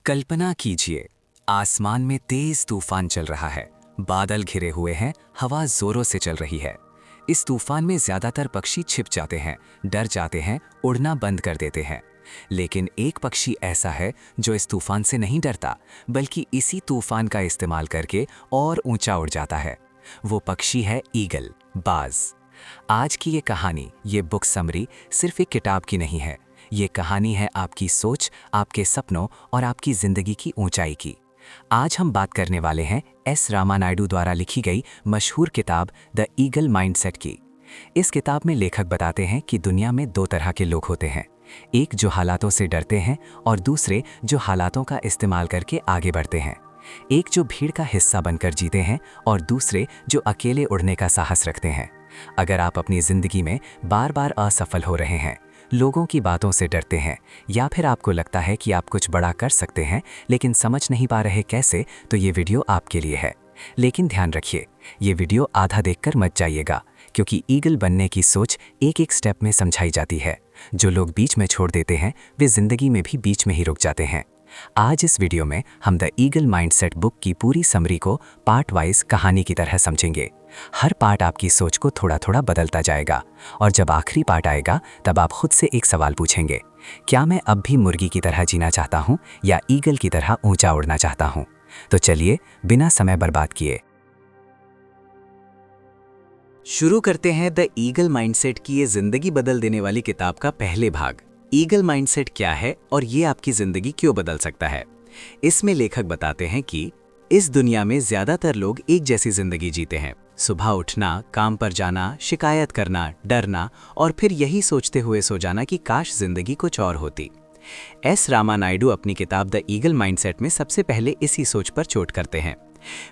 कल्पना कीजिए, आसमान में तेज तूफान चल रहा है। बादल घिरे हुए हैं, हवा जोरों से चल रही है। इस तूफान में ज्यादातर पक्षी छिप जाते हैं, डर जाते हैं, उड़ना बंद कर देते हैं। लेकिन एक पक्षी ऐसा है जो इस तूफान से नहीं डरता, बल्कि इसी तूफान का इस्तेमाल करके और ऊंचा उड़ जाता है। वो पक्षी है ईगल, बाज। आज की ये कहानी, ये बुक समरी सिर्फ एक किताब की नहीं है। ये कहानी है आपकी सोच, आपके सपनों और आपकी जिंदगी की ऊंचाई की। आज हम बात करने वाले हैं एस रामानायडू द्वारा लिखी गई मशहूर किताब द ईगल माइंडसेट की। इस किताब में लेखक बताते हैं कि दुनिया में दो तरह के लोग होते हैं, एक जो हालातों से डरते हैं और दूसरे जो हालातों का इस्तेमाल करके आगे बढ़ते हैं। एक जो भीड़ का हिस्सा बनकर जीते हैं और दूसरे जो अकेले उड़ने का साहस रखते हैं। अगर आप अपनी जिंदगी में बार बार असफल हो रहे हैं, लोगों की बातों से डरते हैं, या फिर आपको लगता है कि आप कुछ बड़ा कर सकते हैं लेकिन समझ नहीं पा रहे कैसे, तो ये वीडियो आपके लिए है। लेकिन ध्यान रखिए, ये वीडियो आधा देखकर मत जाइएगा, क्योंकि ईगल बनने की सोच एक एक स्टेप में समझाई जाती है। जो लोग बीच में छोड़ देते हैं, वे जिंदगी में भी बीच में ही रुक जाते हैं। आज इस वीडियो में हम द ईगल माइंडसेट बुक की पूरी समरी को पार्ट वाइज कहानी की तरह समझेंगे। हर पार्ट आपकी सोच को थोड़ा थोड़ा बदलता जाएगा, और जब आखिरी पार्ट आएगा तब आप खुद से एक सवाल पूछेंगे, क्या मैं अब भी मुर्गी की तरह जीना चाहता हूँ या ईगल की तरह ऊंचा उड़ना चाहता हूँ? तो चलिए बिना समय बर्बाद किए शुरू करते हैं द ईगल माइंडसेट की ये जिंदगी बदल देने वाली किताब का पहले भाग। ईगल माइंडसेट क्या है और ये आपकी जिंदगी क्यों बदल सकता है? इसमें लेखक बताते हैं कि इस दुनिया में ज्यादातर लोग एक जैसी जिंदगी जीते हैं। सुबह उठना, काम पर जाना, शिकायत करना, डरना और फिर यही सोचते हुए सो जाना कि काश जिंदगी कुछ और होती। एस रामानायडू अपनी किताब द ईगल माइंडसेट में सबसे पहले इसी सोच पर चोट करते हैं।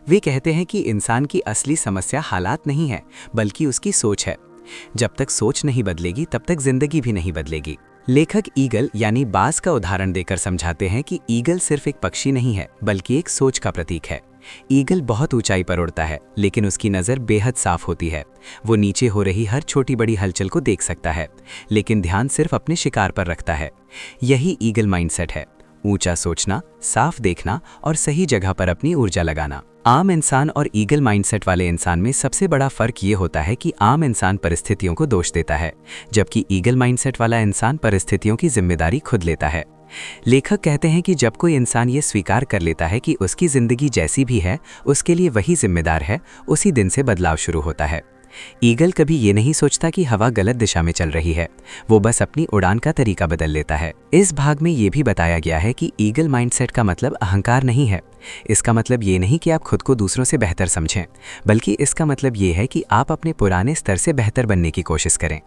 वे कहते हैं कि इंसान की असली समस्या हालात नहीं है, बल्कि उसकी सोच है। जब तक सोच नहीं बदलेगी तब तक जिंदगी भी नहीं बदलेगी। लेखक ईगल यानी बाज का उदाहरण देकर समझाते हैं कि ईगल सिर्फ एक पक्षी नहीं है, बल्कि एक सोच का प्रतीक है। ईगल बहुत ऊंचाई पर उड़ता है, लेकिन उसकी नज़र बेहद साफ होती है। वो नीचे हो रही हर छोटी बड़ी हलचल को देख सकता है, लेकिन ध्यान सिर्फ अपने शिकार पर रखता है। यही ईगल माइंडसेट है, ऊंचा सोचना, साफ देखना और सही जगह पर अपनी ऊर्जा लगाना। आम इंसान और ईगल माइंडसेट वाले इंसान में सबसे बड़ा फर्क ये होता है कि आम इंसान परिस्थितियों को दोष देता है, जबकि ईगल माइंडसेट वाला इंसान परिस्थितियों की जिम्मेदारी खुद लेता है। लेखक कहते हैं कि जब कोई इंसान ये स्वीकार कर लेता है कि उसकी जिंदगी जैसी भी है उसके लिए वही जिम्मेदार है, उसी दिन से बदलाव शुरू होता है। ईगल कभी ये नहीं सोचता कि हवा गलत दिशा में चल रही है, वो बस अपनी उड़ान का तरीका बदल लेता है। इस भाग में ये भी बताया गया है कि ईगल माइंडसेट का मतलब अहंकार नहीं है। इसका मतलब ये नहीं कि आप खुद को दूसरों से बेहतर समझें, बल्कि इसका मतलब ये है कि आप अपने पुराने स्तर से बेहतर बनने की कोशिश करें।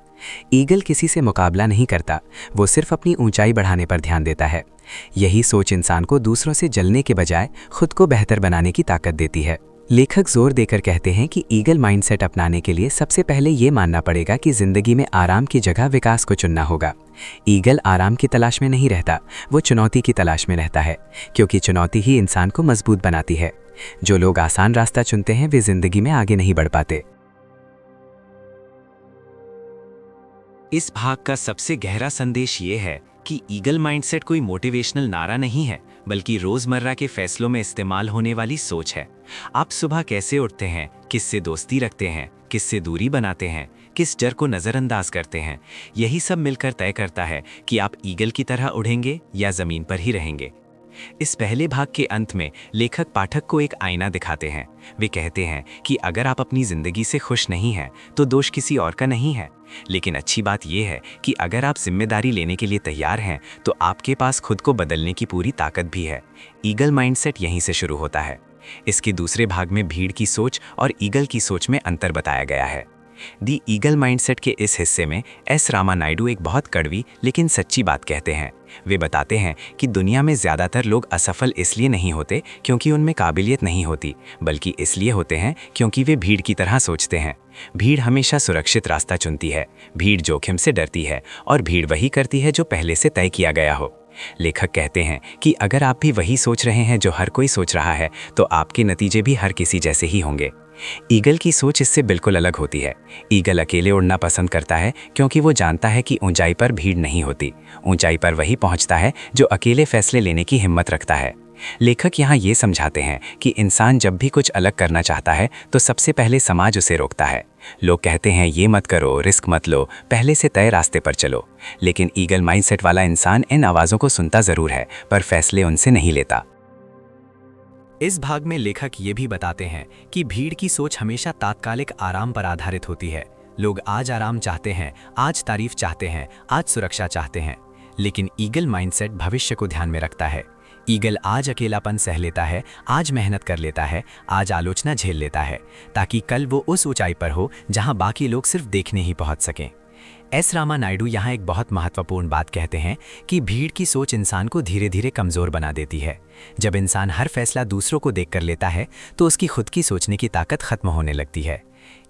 ईगल किसी से मुकाबला नहीं करता, वो सिर्फ अपनी ऊंचाई बढ़ाने पर ध्यान देता है। यही सोच इंसान को दूसरों से जलने के बजाय खुद को बेहतर बनाने की ताकत देती है। लेखक जोर देकर कहते हैं कि ईगल माइंडसेट अपनाने के लिए सबसे पहले ये मानना पड़ेगा कि जिंदगी में आराम की जगह विकास को चुनना होगा। ईगल आराम की तलाश में नहीं रहता, वो चुनौती की तलाश में रहता है, क्योंकि चुनौती ही इंसान को मजबूत बनाती है। जो लोग आसान रास्ता चुनते हैं वे जिंदगी में आगे नहीं बढ़ पाते। इस भाग का सबसे गहरा संदेश ये है कि ईगल माइंडसेट कोई मोटिवेशनल नारा नहीं है, बल्कि रोजमर्रा के फैसलों में इस्तेमाल होने वाली सोच है। आप सुबह कैसे उठते हैं, किससे दोस्ती रखते हैं, किससे दूरी बनाते हैं, किस डर को नज़रअंदाज करते हैं, यही सब मिलकर तय करता है कि आप ईगल की तरह उड़ेंगे या ज़मीन पर ही रहेंगे। इस पहले भाग के अंत में लेखक पाठक को एक आईना दिखाते हैं। वे कहते हैं कि अगर आप अपनी जिंदगी से खुश नहीं हैं, तो दोष किसी और का नहीं है। लेकिन अच्छी बात यह है कि अगर आप जिम्मेदारी लेने के लिए तैयार हैं, तो आपके पास खुद को बदलने की पूरी ताकत भी है। ईगल माइंडसेट यहीं से शुरू होता है। इसके दूसरे भाग में भीड़ की सोच और ईगल की सोच में अंतर बताया गया है। दी ईगल माइंडसेट के इस हिस्से में एस रामानायडू एक बहुत कड़वी लेकिन सच्ची बात कहते हैं। वे बताते हैं कि दुनिया में ज़्यादातर लोग असफल इसलिए नहीं होते क्योंकि उनमें काबिलियत नहीं होती, बल्कि इसलिए होते हैं क्योंकि वे भीड़ की तरह सोचते हैं। भीड़ हमेशा सुरक्षित रास्ता चुनती है, भीड़ जोखिम से डरती है और भीड़ वही करती है जो पहले से तय किया गया हो। लेखक कहते हैं कि अगर आप भी वही सोच रहे हैं जो हर कोई सोच रहा है, तो आपके नतीजे भी हर किसी जैसे ही होंगे। ईगल की सोच इससे बिल्कुल अलग होती है। ईगल अकेले उड़ना पसंद करता है क्योंकि वो जानता है कि ऊंचाई पर भीड़ नहीं होती। ऊंचाई पर वही पहुंचता है जो अकेले फैसले लेने की हिम्मत रखता है। लेखक यहाँ ये समझाते हैं कि इंसान जब भी कुछ अलग करना चाहता है तो सबसे पहले समाज उसे रोकता है। लोग कहते हैं ये मत करो, रिस्क मत लो, पहले से तय रास्ते पर चलो। लेकिन ईगल माइंडसेट वाला इंसान इन आवाज़ों को सुनता ज़रूर है, पर फैसले उनसे नहीं लेता। इस भाग में लेखक ये भी बताते हैं कि भीड़ की सोच हमेशा तात्कालिक आराम पर आधारित होती है। लोग आज आराम चाहते हैं, आज तारीफ चाहते हैं, आज सुरक्षा चाहते हैं। लेकिन ईगल माइंडसेट भविष्य को ध्यान में रखता है। ईगल आज अकेलापन सह लेता है, आज मेहनत कर लेता है, आज आलोचना झेल लेता है, ताकि कल वो उस ऊंचाई पर हो जहां बाकी लोग सिर्फ देखने ही पहुंच सकें। एस रामा नायडू यहाँ एक बहुत महत्वपूर्ण बात कहते हैं कि भीड़ की सोच इंसान को धीरे धीरे कमज़ोर बना देती है। जब इंसान हर फैसला दूसरों को देखकर लेता है तो उसकी खुद की सोचने की ताकत खत्म होने लगती है।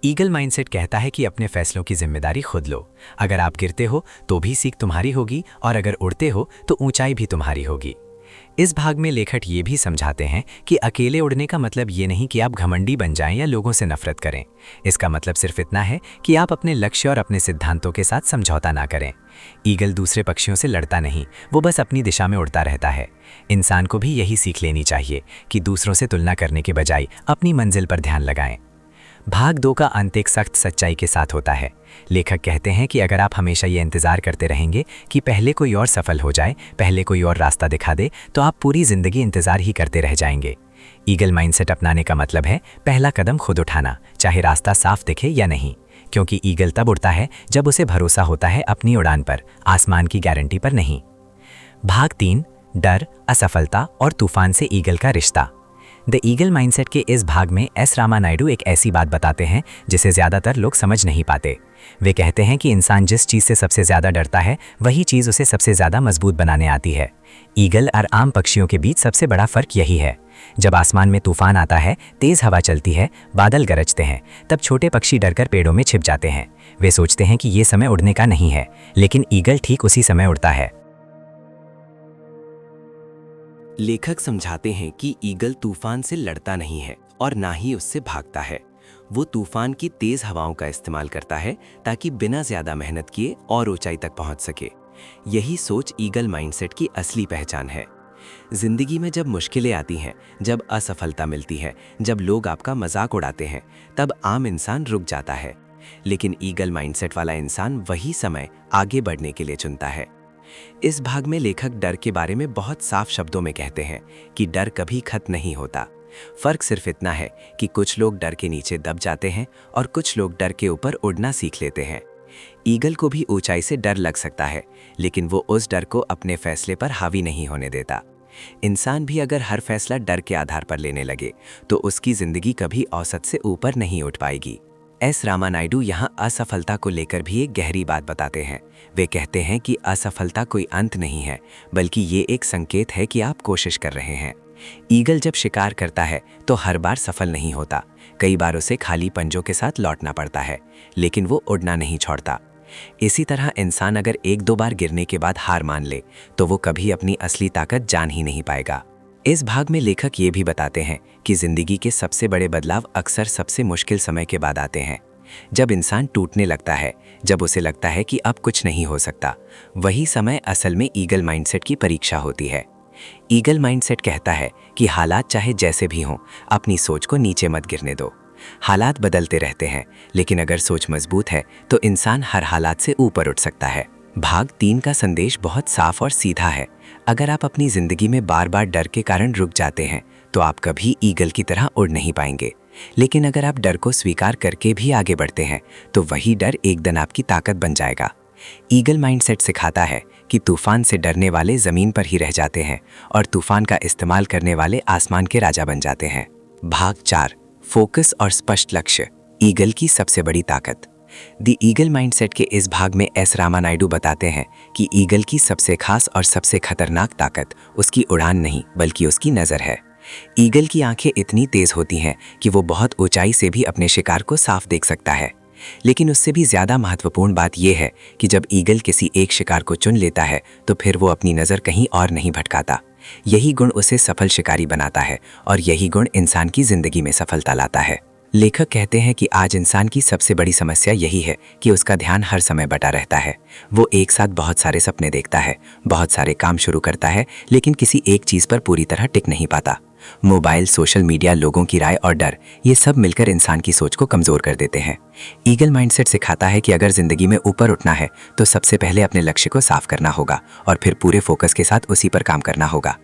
ईगल माइंडसेट कहता है कि अपने फैसलों की जिम्मेदारी खुद लो। अगर आप गिरते हो तो भी सीख तुम्हारी होगी, और अगर उड़ते हो तो ऊंचाई भी तुम्हारी होगी। इस भाग में लेखक ये भी समझाते हैं कि अकेले उड़ने का मतलब ये नहीं कि आप घमंडी बन जाएं या लोगों से नफरत करें। इसका मतलब सिर्फ इतना है कि आप अपने लक्ष्य और अपने सिद्धांतों के साथ समझौता ना करें। ईगल दूसरे पक्षियों से लड़ता नहीं, वो बस अपनी दिशा में उड़ता रहता है। इंसान को भी यही सीख लेनी चाहिए कि दूसरों से तुलना करने के बजाय अपनी मंजिल पर ध्यान लगाएं। भाग 2 का अंत एक सख्त सच्चाई के साथ होता है। लेखक कहते हैं कि अगर आप हमेशा ये इंतज़ार करते रहेंगे कि पहले कोई और सफल हो जाए, पहले कोई और रास्ता दिखा दे, तो आप पूरी ज़िंदगी इंतज़ार ही करते रह जाएंगे। ईगल माइंडसेट अपनाने का मतलब है पहला कदम खुद उठाना, चाहे रास्ता साफ दिखे या नहीं। क्योंकि ईगल तब उड़ता है जब उसे भरोसा होता है अपनी उड़ान पर, आसमान की गारंटी पर नहीं। भाग 3, डर, असफलता और तूफान से ईगल का रिश्ता। द ईगल माइंडसेट के इस भाग में एस रामा नायडू एक ऐसी बात बताते हैं जिसे ज़्यादातर लोग समझ नहीं पाते। वे कहते हैं कि इंसान जिस चीज़ से सबसे ज़्यादा डरता है वही चीज़ उसे सबसे ज़्यादा मजबूत बनाने आती है। ईगल और आम पक्षियों के बीच सबसे बड़ा फ़र्क यही है। जब आसमान में तूफान आता है, तेज़ हवा चलती है, बादल गरजते हैं, तब छोटे पक्षी डरकर पेड़ों में छिप जाते हैं। वे सोचते हैं कि ये समय उड़ने का नहीं है, लेकिन ईगल ठीक उसी समय उड़ता है। लेखक समझाते हैं कि ईगल तूफान से लड़ता नहीं है और ना ही उससे भागता है। वो तूफान की तेज हवाओं का इस्तेमाल करता है ताकि बिना ज्यादा मेहनत किए और ऊंचाई तक पहुंच सके। यही सोच ईगल माइंडसेट की असली पहचान है। जिंदगी में जब मुश्किलें आती हैं, जब असफलता मिलती है, जब लोग आपका मजाक उड़ाते हैं, तब आम इंसान रुक जाता है। लेकिन ईगल माइंडसेट वाला इंसान वही समय आगे बढ़ने के लिए चुनता है। इस भाग में लेखक डर के बारे में बहुत साफ शब्दों में कहते हैं कि डर कभी खत्म नहीं होता। फर्क सिर्फ इतना है कि कुछ लोग डर के नीचे दब जाते हैं और कुछ लोग डर के ऊपर उड़ना सीख लेते हैं। ईगल को भी ऊंचाई से डर लग सकता है, लेकिन वो उस डर को अपने फैसले पर हावी नहीं होने देता। इंसान भी अगर हर फैसला डर के आधार पर लेने लगे तो उसकी जिंदगी कभी औसत से ऊपर नहीं उठ पाएगी। एस रामा नायडू यहाँ असफलता को लेकर भी एक गहरी बात बताते हैं। वे कहते हैं कि असफलता कोई अंत नहीं है, बल्कि ये एक संकेत है कि आप कोशिश कर रहे हैं। ईगल जब शिकार करता है तो हर बार सफल नहीं होता। कई बार उसे खाली पंजों के साथ लौटना पड़ता है, लेकिन वो उड़ना नहीं छोड़ता। इसी तरह इंसान अगर 1-2 बार गिरने के बाद हार मान ले तो वो कभी अपनी असली ताकत जान ही नहीं पाएगा। इस भाग में लेखक ये भी बताते हैं कि जिंदगी के सबसे बड़े बदलाव अक्सर सबसे मुश्किल समय के बाद आते हैं। जब इंसान टूटने लगता है, जब उसे लगता है कि अब कुछ नहीं हो सकता, वही समय असल में ईगल माइंडसेट की परीक्षा होती है। ईगल माइंडसेट कहता है कि हालात चाहे जैसे भी हों, अपनी सोच को नीचे मत गिरने दो। हालात बदलते रहते हैं, लेकिन अगर सोच मजबूत है तो इंसान हर हालात से ऊपर उठ सकता है। भाग 3 का संदेश बहुत साफ और सीधा है। अगर आप अपनी जिंदगी में बार बार डर के कारण रुक जाते हैं तो आप कभी ईगल की तरह उड़ नहीं पाएंगे। लेकिन अगर आप डर को स्वीकार करके भी आगे बढ़ते हैं तो वही डर एक दिन आपकी ताकत बन जाएगा। ईगल माइंडसेट सिखाता है कि तूफान से डरने वाले जमीन पर ही रह जाते हैं और तूफान का इस्तेमाल करने वाले आसमान के राजा बन जाते हैं। भाग 4, फोकस और स्पष्ट लक्ष्य, ईगल की सबसे बड़ी ताकत। द ईगल माइंडसेट के इस भाग में एस रामा नायडू बताते हैं कि ईगल की सबसे खास और सबसे खतरनाक ताकत उसकी उड़ान नहीं बल्कि उसकी नज़र है। ईगल की आंखें इतनी तेज होती हैं कि वो बहुत ऊंचाई से भी अपने शिकार को साफ देख सकता है। लेकिन उससे भी ज़्यादा महत्वपूर्ण बात यह है कि जब ईगल किसी एक शिकार को चुन लेता है तो फिर वो अपनी नज़र कहीं और नहीं भटकाता। यही गुण उसे सफल शिकारी बनाता है और यही गुण इंसान की ज़िंदगी में सफलता लाता है। लेखक कहते हैं कि आज इंसान की सबसे बड़ी समस्या यही है कि उसका ध्यान हर समय बटा रहता है। वो एक साथ बहुत सारे सपने देखता है, बहुत सारे काम शुरू करता है, लेकिन किसी एक चीज़ पर पूरी तरह टिक नहीं पाता। मोबाइल, सोशल मीडिया, लोगों की राय और डर, ये सब मिलकर इंसान की सोच को कमज़ोर कर देते हैं। ईगल माइंडसेट सिखाता है कि अगर ज़िंदगी में ऊपर उठना है तो सबसे पहले अपने लक्ष्य को साफ करना होगा और फिर पूरे फोकस के साथ उसी पर काम करना होगा।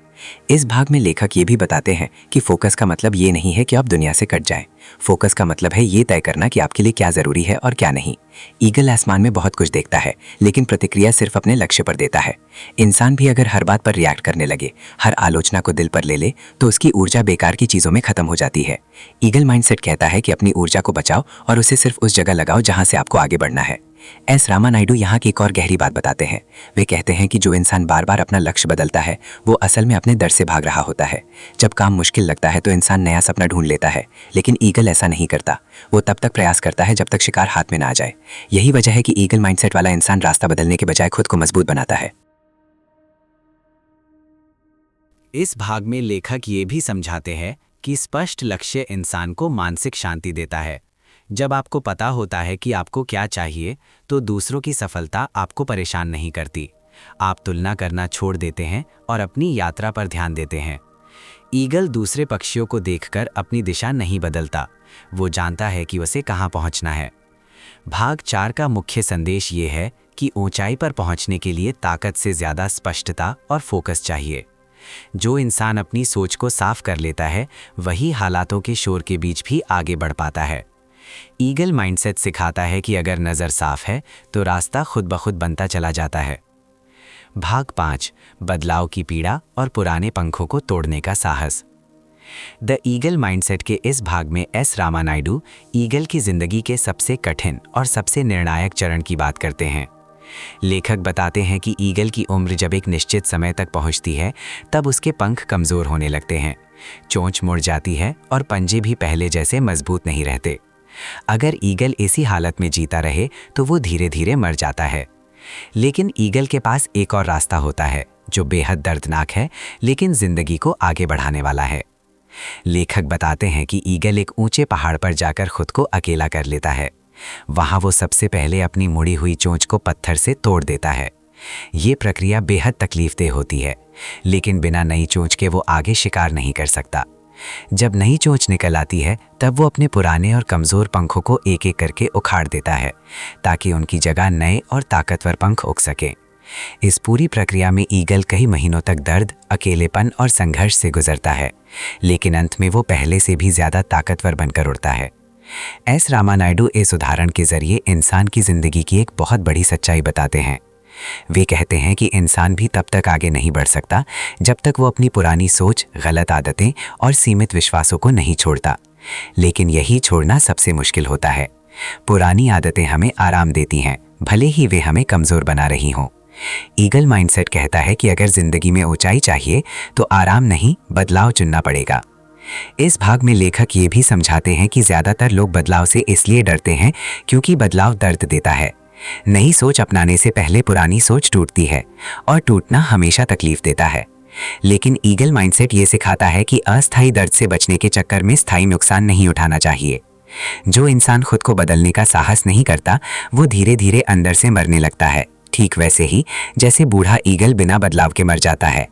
इस भाग में लेखक ये भी बताते हैं कि फोकस का मतलब ये नहीं है कि आप दुनिया से कट जाएं। फोकस का मतलब है ये तय करना कि आपके लिए क्या ज़रूरी है और क्या नहीं। ईगल आसमान में बहुत कुछ देखता है, लेकिन प्रतिक्रिया सिर्फ अपने लक्ष्य पर देता है। इंसान भी अगर हर बात पर रिएक्ट करने लगे, हर आलोचना को दिल पर ले ले, तो उसकी ऊर्जा बेकार की चीज़ों में खत्म हो जाती है। ईगल माइंडसेट कहता है कि अपनी ऊर्जा को बचाओ और उसे सिर्फ उस जगह लगाओ जहाँ से आपको आगे बढ़ना है। एस रामानायडू यहाँ की एक और गहरी बात बताते हैं। वे कहते हैं कि जो इंसान बार बार अपना लक्ष्य बदलता है वो असल में अपने डर से भाग रहा होता है। जब काम मुश्किल लगता है तो इंसान नया सपना ढूंढ लेता है, लेकिन ईगल ऐसा नहीं करता। वो तब तक प्रयास करता है जब तक शिकार हाथ में ना आ जाए। यही वजह है कि ईगल माइंडसेट वाला इंसान रास्ता बदलने के बजाय खुद को मजबूत बनाता है। इस भाग में लेखक ये भी समझाते हैं कि स्पष्ट लक्ष्य इंसान को मानसिक शांति देता है। जब आपको पता होता है कि आपको क्या चाहिए तो दूसरों की सफलता आपको परेशान नहीं करती। आप तुलना करना छोड़ देते हैं और अपनी यात्रा पर ध्यान देते हैं। ईगल दूसरे पक्षियों को देखकर अपनी दिशा नहीं बदलता, वो जानता है कि उसे कहाँ पहुँचना है। भाग 4 का मुख्य संदेश ये है कि ऊंचाई पर पहुँचने के लिए ताकत से ज़्यादा स्पष्टता और फोकस चाहिए। जो इंसान अपनी सोच को साफ कर लेता है वही हालातों के शोर के बीच भी आगे बढ़ पाता है। ईगल माइंडसेट सिखाता है कि अगर नज़र साफ है तो रास्ता खुद ब खुद बनता चला जाता है। भाग 5, बदलाव की पीड़ा और पुराने पंखों को तोड़ने का साहस। द ईगल माइंडसेट के इस भाग में एस रामानायडू ईगल की जिंदगी के सबसे कठिन और सबसे निर्णायक चरण की बात करते हैं। लेखक बताते हैं कि ईगल की उम्र जब एक निश्चित समय तक पहुंचती है तब उसके पंख कमज़ोर होने लगते हैं, चोंच मुड़ जाती है और पंजे भी पहले जैसे मजबूत नहीं रहते। अगर ईगल इसी हालत में जीता रहे तो वो धीरे धीरे मर जाता है। लेकिन ईगल के पास एक और रास्ता होता है जो बेहद दर्दनाक है लेकिन जिंदगी को आगे बढ़ाने वाला है। लेखक बताते हैं कि ईगल एक ऊंचे पहाड़ पर जाकर खुद को अकेला कर लेता है। वहां वो सबसे पहले अपनी मुड़ी हुई चोंच को पत्थर से तोड़ देता है। ये प्रक्रिया बेहद तकलीफदेह होती है, लेकिन बिना नई चोंच के वो आगे शिकार नहीं कर सकता। जब नई चोंच निकल आती है तब वो अपने पुराने और कमज़ोर पंखों को एक एक करके उखाड़ देता है ताकि उनकी जगह नए और ताकतवर पंख उग सकें। इस पूरी प्रक्रिया में ईगल कई महीनों तक दर्द, अकेलेपन और संघर्ष से गुजरता है, लेकिन अंत में वो पहले से भी ज़्यादा ताकतवर बनकर उड़ता है। एस रामानायडू इस उदाहरण के जरिए इंसान की ज़िंदगी की एक बहुत बड़ी सच्चाई बताते हैं। वे कहते हैं कि इंसान भी तब तक आगे नहीं बढ़ सकता जब तक वो अपनी पुरानी सोच, गलत आदतें और सीमित विश्वासों को नहीं छोड़ता। लेकिन यही छोड़ना सबसे मुश्किल होता है। पुरानी आदतें हमें आराम देती हैं, भले ही वे हमें कमज़ोर बना रही हों। ईगल माइंडसेट कहता है कि अगर ज़िंदगी में ऊंचाई चाहिए तो आराम नहीं, बदलाव चुनना पड़ेगा। इस भाग में लेखक ये भी समझाते हैं कि ज़्यादातर लोग बदलाव से इसलिए डरते हैं क्योंकि बदलाव दर्द देता है। नई सोच अपनाने से पहले पुरानी सोच टूटती है और टूटना हमेशा तकलीफ देता है। लेकिन ईगल माइंडसेट ये सिखाता है कि अस्थायी दर्द से बचने के चक्कर में स्थायी नुकसान नहीं उठाना चाहिए। जो इंसान खुद को बदलने का साहस नहीं करता वो धीरे धीरे अंदर से मरने लगता है, ठीक वैसे ही जैसे बूढ़ा ईगल बिना बदलाव के मर जाता है।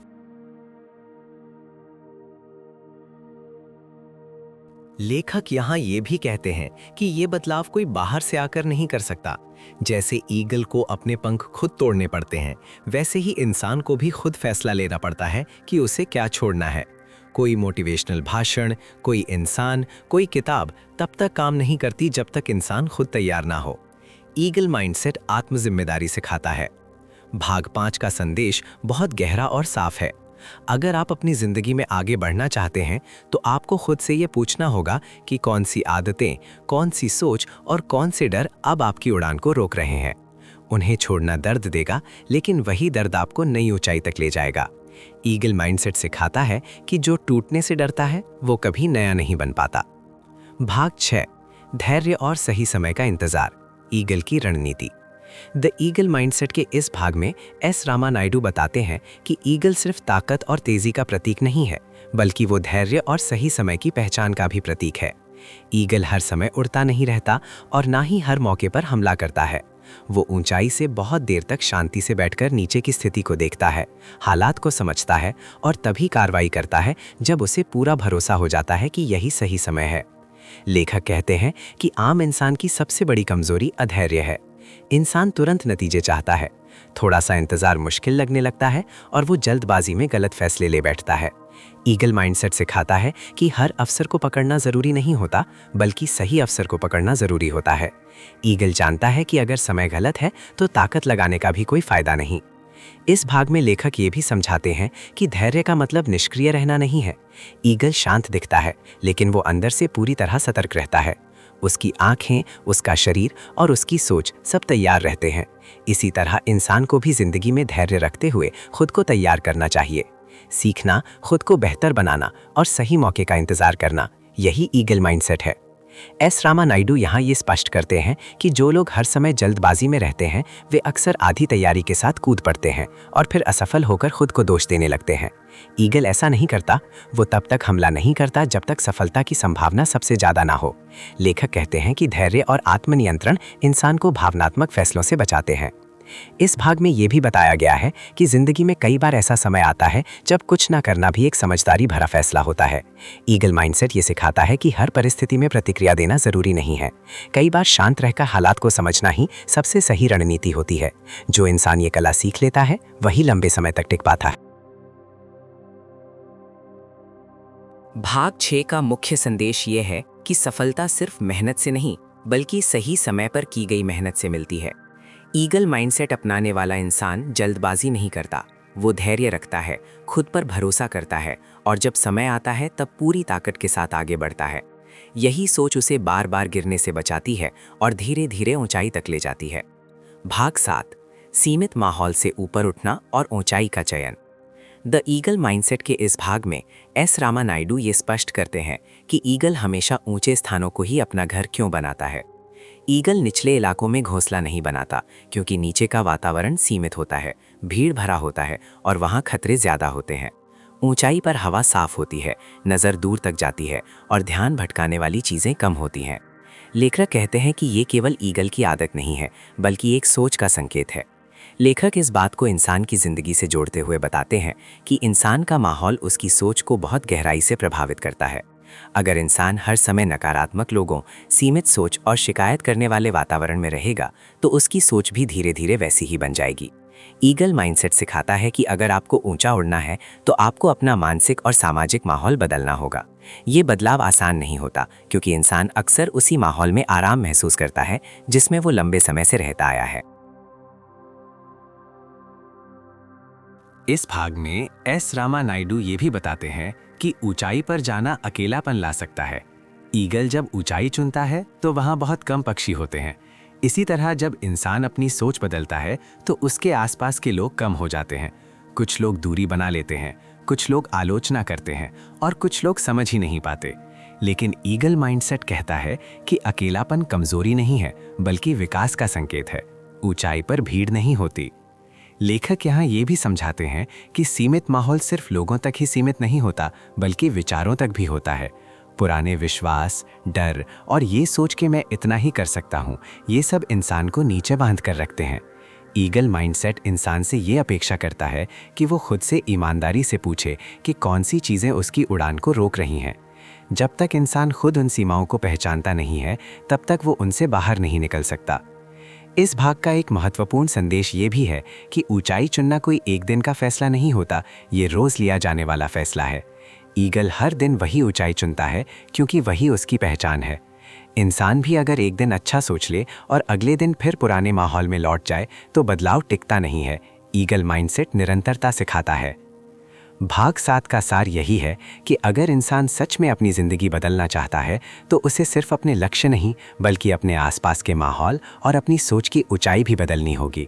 लेखक यहाँ ये भी कहते हैं कि ये बदलाव कोई बाहर से आकर नहीं कर सकता। जैसे ईगल को अपने पंख खुद तोड़ने पड़ते हैं, वैसे ही इंसान को भी खुद फैसला लेना पड़ता है कि उसे क्या छोड़ना है। कोई मोटिवेशनल भाषण, कोई इंसान, कोई किताब तब तक काम नहीं करती जब तक इंसान खुद तैयार ना हो। ईगल माइंडसेट आत्मजिम्मेदारी सिखाता है। भाग 5 का संदेश बहुत गहरा और साफ है। अगर आप अपनी जिंदगी में आगे बढ़ना चाहते हैं तो आपको खुद से ये पूछना होगा कि कौन सी आदतें, कौन सी सोच और कौन से डर अब आपकी उड़ान को रोक रहे हैं। उन्हें छोड़ना दर्द देगा, लेकिन वही दर्द आपको नई ऊंचाई तक ले जाएगा। ईगल माइंडसेट सिखाता है कि जो टूटने से डरता है वो कभी नया नहीं बन पाता। भाग 6, धैर्य और सही समय का इंतजार, ईगल की रणनीति। द ईगल माइंडसेट के इस भाग में एस रामानायडू बताते हैं कि ईगल सिर्फ ताकत और तेजी का प्रतीक नहीं है, बल्कि वो धैर्य और सही समय की पहचान का भी प्रतीक है। ईगल हर समय उड़ता नहीं रहता और ना ही हर मौके पर हमला करता है। वो ऊंचाई से बहुत देर तक शांति से बैठकर नीचे की स्थिति को देखता है, हालात को समझता है और तभी कार्रवाई करता है जब उसे पूरा भरोसा हो जाता है कि यही सही समय है। लेखक कहते हैं कि आम इंसान की सबसे बड़ी कमजोरी अधैर्य है। इंसान तुरंत नतीजे चाहता है, थोड़ा सा इंतजार मुश्किल लगने लगता है और वो जल्दबाजी में गलत फैसले ले बैठता है। ईगल माइंडसेट सिखाता है कि हर अवसर को पकड़ना जरूरी नहीं होता, बल्कि सही अवसर को पकड़ना जरूरी होता है। ईगल जानता है कि अगर समय गलत है तो ताकत लगाने का भी कोई फायदा नहीं। इस भाग में लेखक ये भी समझाते हैं कि धैर्य का मतलब निष्क्रिय रहना नहीं है। ईगल शांत दिखता है, लेकिन वो अंदर से पूरी तरह सतर्क रहता है। उसकी आंखें, उसका शरीर और उसकी सोच सब तैयार रहते हैं। इसी तरह इंसान को भी जिंदगी में धैर्य रखते हुए खुद को तैयार करना चाहिए। सीखना, खुद को बेहतर बनाना और सही मौके का इंतजार करना, यही ईगल माइंडसेट है। एस रामा नायडू यहाँ ये स्पष्ट करते हैं कि जो लोग हर समय जल्दबाजी में रहते हैं वे अक्सर आधी तैयारी के साथ कूद पड़ते हैं और फिर असफल होकर खुद को दोष देने लगते हैं। ईगल ऐसा नहीं करता, वो तब तक हमला नहीं करता जब तक सफलता की संभावना सबसे ज्यादा ना हो। लेखक कहते हैं कि धैर्य और आत्मनियंत्रण इंसान को भावनात्मक फैसलों से बचाते हैं। इस भाग में ये भी बताया गया है कि जिंदगी में कई बार ऐसा समय आता है जब कुछ ना करना भी एक समझदारी भरा फैसला होता है। ईगल माइंडसेट ये सिखाता है कि हर परिस्थिति में प्रतिक्रिया देना जरूरी नहीं है। कई बार शांत रहकर हालात को समझना ही सबसे सही रणनीति होती है। जो इंसान ये कला सीख लेता है वही लंबे समय तक टिक पाता है। भाग 6 का मुख्य संदेश ये है कि सफलता सिर्फ मेहनत से नहीं, बल्कि सही समय पर की गई मेहनत से मिलती है। ईगल माइंडसेट अपनाने वाला इंसान जल्दबाजी नहीं करता, वो धैर्य रखता है, खुद पर भरोसा करता है और जब समय आता है तब पूरी ताकत के साथ आगे बढ़ता है। यही सोच उसे बार बार गिरने से बचाती है और धीरे धीरे ऊंचाई तक ले जाती है। भाग 7, सीमित माहौल से ऊपर उठना और ऊंचाई का चयन। द ईगल माइंडसेट के इस भाग में एस रामा नायडू ये स्पष्ट करते हैं कि ईगल हमेशा ऊंचे स्थानों को ही अपना घर क्यों बनाता है। ईगल निचले इलाकों में घोंसला नहीं बनाता, क्योंकि नीचे का वातावरण सीमित होता है, भीड़ भरा होता है और वहाँ खतरे ज़्यादा होते हैं। ऊंचाई पर हवा साफ होती है, नज़र दूर तक जाती है और ध्यान भटकाने वाली चीज़ें कम होती हैं। लेखक कहते हैं कि ये केवल ईगल की आदत नहीं है, बल्कि एक सोच का संकेत है। लेखक इस बात को इंसान की ज़िंदगी से जोड़ते हुए बताते हैं कि इंसान का माहौल उसकी सोच को बहुत गहराई से प्रभावित करता है। अगर इंसान हर समय नकारात्मक लोगों, सीमित सोच और शिकायत करने वाले वातावरण में रहेगा तो उसकी सोच भी धीरे धीरे वैसी ही बन जाएगी। ईगल माइंडसेट सिखाता है कि अगर आपको ऊंचा उड़ना है तो आपको अपना मानसिक और सामाजिक माहौल बदलना होगा। ये बदलाव आसान नहीं होता, क्योंकि इंसान अक्सर उसी माहौल में आराम महसूस करता है जिसमें वो लंबे समय से रहता आया है। इस भाग में एस रामा नायडू ये भी बताते हैं कि ऊंचाई पर जाना अकेलापन ला सकता है। ईगल जब ऊंचाई चुनता है तो वहां बहुत कम पक्षी होते हैं। इसी तरह जब इंसान अपनी सोच बदलता है तो उसके आसपास के लोग कम हो जाते हैं। कुछ लोग दूरी बना लेते हैं, कुछ लोग आलोचना करते हैं और कुछ लोग समझ ही नहीं पाते। लेकिन ईगल माइंडसेट कहता है कि अकेलापन कमजोरी नहीं है, बल्कि विकास का संकेत है। ऊंचाई पर भीड़ नहीं होती। लेखक यहाँ ये भी समझाते हैं कि सीमित माहौल सिर्फ लोगों तक ही सीमित नहीं होता, बल्कि विचारों तक भी होता है। पुराने विश्वास, डर और ये सोच के मैं इतना ही कर सकता हूँ, ये सब इंसान को नीचे बांध कर रखते हैं। ईगल माइंडसेट इंसान से ये अपेक्षा करता है कि वो खुद से ईमानदारी से पूछे कि कौन सी चीज़ें उसकी उड़ान को रोक रही हैं। जब तक इंसान खुद उन सीमाओं को पहचानता नहीं है, तब तक वो उनसे बाहर नहीं निकल सकता। इस भाग का एक महत्वपूर्ण संदेश ये भी है कि ऊंचाई चुनना कोई एक दिन का फैसला नहीं होता, ये रोज लिया जाने वाला फैसला है। ईगल हर दिन वही ऊंचाई चुनता है क्योंकि वही उसकी पहचान है। इंसान भी अगर एक दिन अच्छा सोच ले और अगले दिन फिर पुराने माहौल में लौट जाए तो बदलाव टिकता नहीं है। ईगल माइंडसेट निरंतरता सिखाता है। भाग 7 का सार यही है कि अगर इंसान सच में अपनी ज़िंदगी बदलना चाहता है तो उसे सिर्फ अपने लक्ष्य नहीं, बल्कि अपने आसपास के माहौल और अपनी सोच की ऊंचाई भी बदलनी होगी।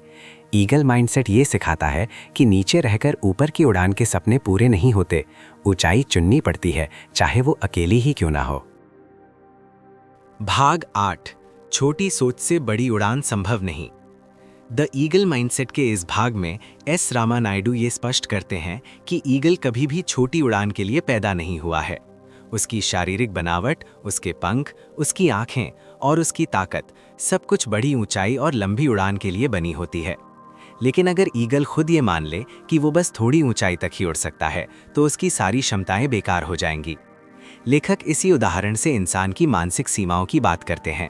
ईगल माइंडसेट ये सिखाता है कि नीचे रहकर ऊपर की उड़ान के सपने पूरे नहीं होते, ऊंचाई चुननी पड़ती है, चाहे वो अकेली ही क्यों ना हो। भाग 8, छोटी सोच से बड़ी उड़ान संभव नहीं। द ईगल माइंडसेट के इस भाग में एस रामा नायडू ये स्पष्ट करते हैं कि ईगल कभी भी छोटी उड़ान के लिए पैदा नहीं हुआ है। उसकी शारीरिक बनावट, उसके पंख, उसकी आंखें और उसकी ताकत सब कुछ बड़ी ऊंचाई और लंबी उड़ान के लिए बनी होती है। लेकिन अगर ईगल खुद ये मान ले कि वो बस थोड़ी ऊंचाई तक ही उड़ सकता है, तो उसकी सारी क्षमताएं बेकार हो जाएंगी। लेखक इसी उदाहरण से इंसान की मानसिक सीमाओं की बात करते हैं।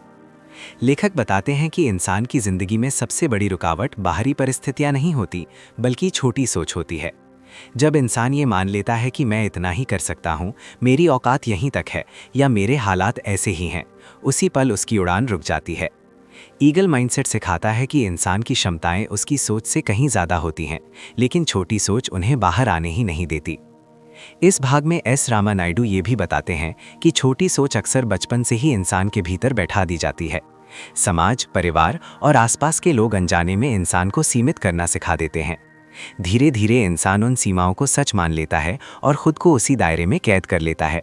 लेखक बताते हैं कि इंसान की जिंदगी में सबसे बड़ी रुकावट बाहरी परिस्थितियां नहीं होती, बल्कि छोटी सोच होती है। जब इंसान ये मान लेता है कि मैं इतना ही कर सकता हूँ, मेरी औकात यहीं तक है, या मेरे हालात ऐसे ही हैं, उसी पल उसकी उड़ान रुक जाती है। ईगल माइंडसेट सिखाता है कि इंसान की क्षमताएं उसकी सोच से कहीं ज़्यादा होती हैं, लेकिन छोटी सोच उन्हें बाहर आने ही नहीं देती। इस भाग में एस रामानायडू ये भी बताते हैं कि छोटी सोच अक्सर बचपन से ही इंसान के भीतर बैठा दी जाती है। समाज, परिवार और आसपास के लोग अनजाने में इंसान को सीमित करना सिखा देते हैं। धीरे धीरे इंसान उन सीमाओं को सच मान लेता है और खुद को उसी दायरे में कैद कर लेता है।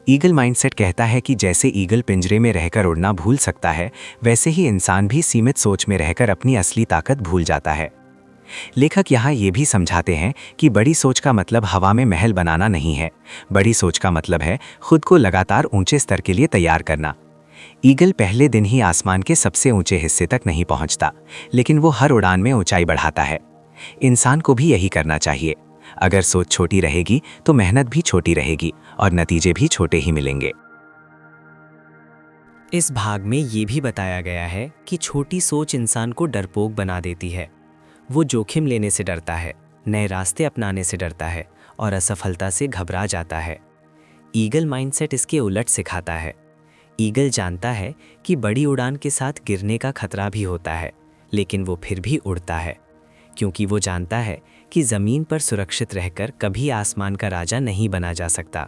ईगल माइंडसेट कहता है कि जैसे ईगल पिंजरे में रहकर उड़ना भूल सकता है, वैसे ही इंसान भी सीमित सोच में रहकर अपनी असली ताकत भूल जाता है। लेखक यहाँ ये भी समझाते हैं कि बड़ी सोच का मतलब हवा में महल बनाना नहीं है। बड़ी सोच का मतलब है खुद को लगातार ऊंचे स्तर के लिए तैयार करना। ईगल पहले दिन ही आसमान के सबसे ऊंचे हिस्से तक नहीं पहुंचता, लेकिन वो हर उड़ान में ऊंचाई बढ़ाता है। इंसान को भी यही करना चाहिए। अगर सोच छोटी रहेगी तो मेहनत भी छोटी रहेगी और नतीजे भी छोटे ही मिलेंगे। इस भाग में ये भी बताया गया है कि छोटी सोच इंसान को डरपोक बना देती है। वो जोखिम लेने से डरता है, नए रास्ते अपनाने से डरता है और असफलता से घबरा जाता है। ईगल माइंडसेट इसके उलट सिखाता है। ईगल जानता है कि बड़ी उड़ान के साथ गिरने का खतरा भी होता है, लेकिन वो फिर भी उड़ता है, क्योंकि वो जानता है कि ज़मीन पर सुरक्षित रहकर कभी आसमान का राजा नहीं बना जा सकता।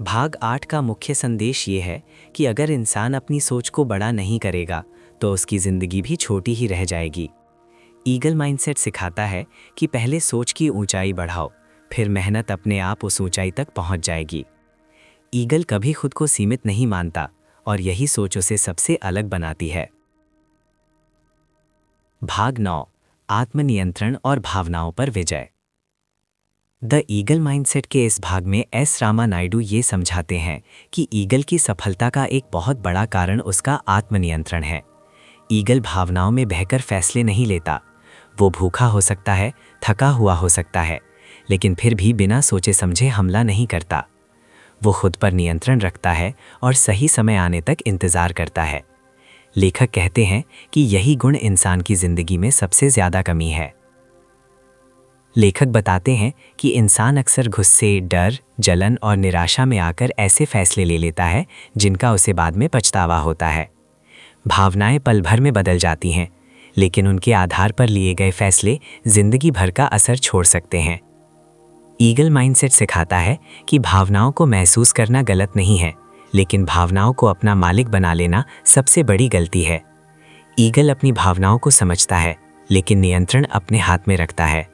भाग 8 का मुख्य संदेश ये है कि अगर इंसान अपनी सोच को बड़ा नहीं करेगा, तो उसकी ज़िंदगी भी छोटी ही रह जाएगी। ईगल माइंडसेट सिखाता है कि पहले सोच की ऊंचाई बढ़ाओ, फिर मेहनत अपने आप उस ऊंचाई तक पहुंच जाएगी। ईगल कभी खुद को सीमित नहीं मानता और यही सोच उसे सबसे अलग बनाती है। भाग 9, आत्मनियंत्रण और भावनाओं पर विजय। द ईगल माइंडसेट के इस भाग में एस रामानायडू ये समझाते हैं कि ईगल की सफलता का एक बहुत बड़ा कारण उसका आत्मनियंत्रण है। ईगल भावनाओं में बहकर फैसले नहीं लेता। वो भूखा हो सकता है, थका हुआ हो सकता है, लेकिन फिर भी बिना सोचे समझे हमला नहीं करता। वो खुद पर नियंत्रण रखता है और सही समय आने तक इंतज़ार करता है। लेखक कहते हैं कि यही गुण इंसान की ज़िंदगी में सबसे ज़्यादा कमी है। लेखक बताते हैं कि इंसान अक्सर गुस्से, डर, जलन और निराशा में आकर ऐसे फैसले ले लेता है जिनका उसे बाद में पछतावा होता है। भावनाएं पल भर में बदल जाती हैं, लेकिन उनके आधार पर लिए गए फैसले जिंदगी भर का असर छोड़ सकते हैं। ईगल माइंडसेट सिखाता है कि भावनाओं को महसूस करना गलत नहीं है, लेकिन भावनाओं को अपना मालिक बना लेना सबसे बड़ी गलती है। ईगल अपनी भावनाओं को समझता है, लेकिन नियंत्रण अपने हाथ में रखता है।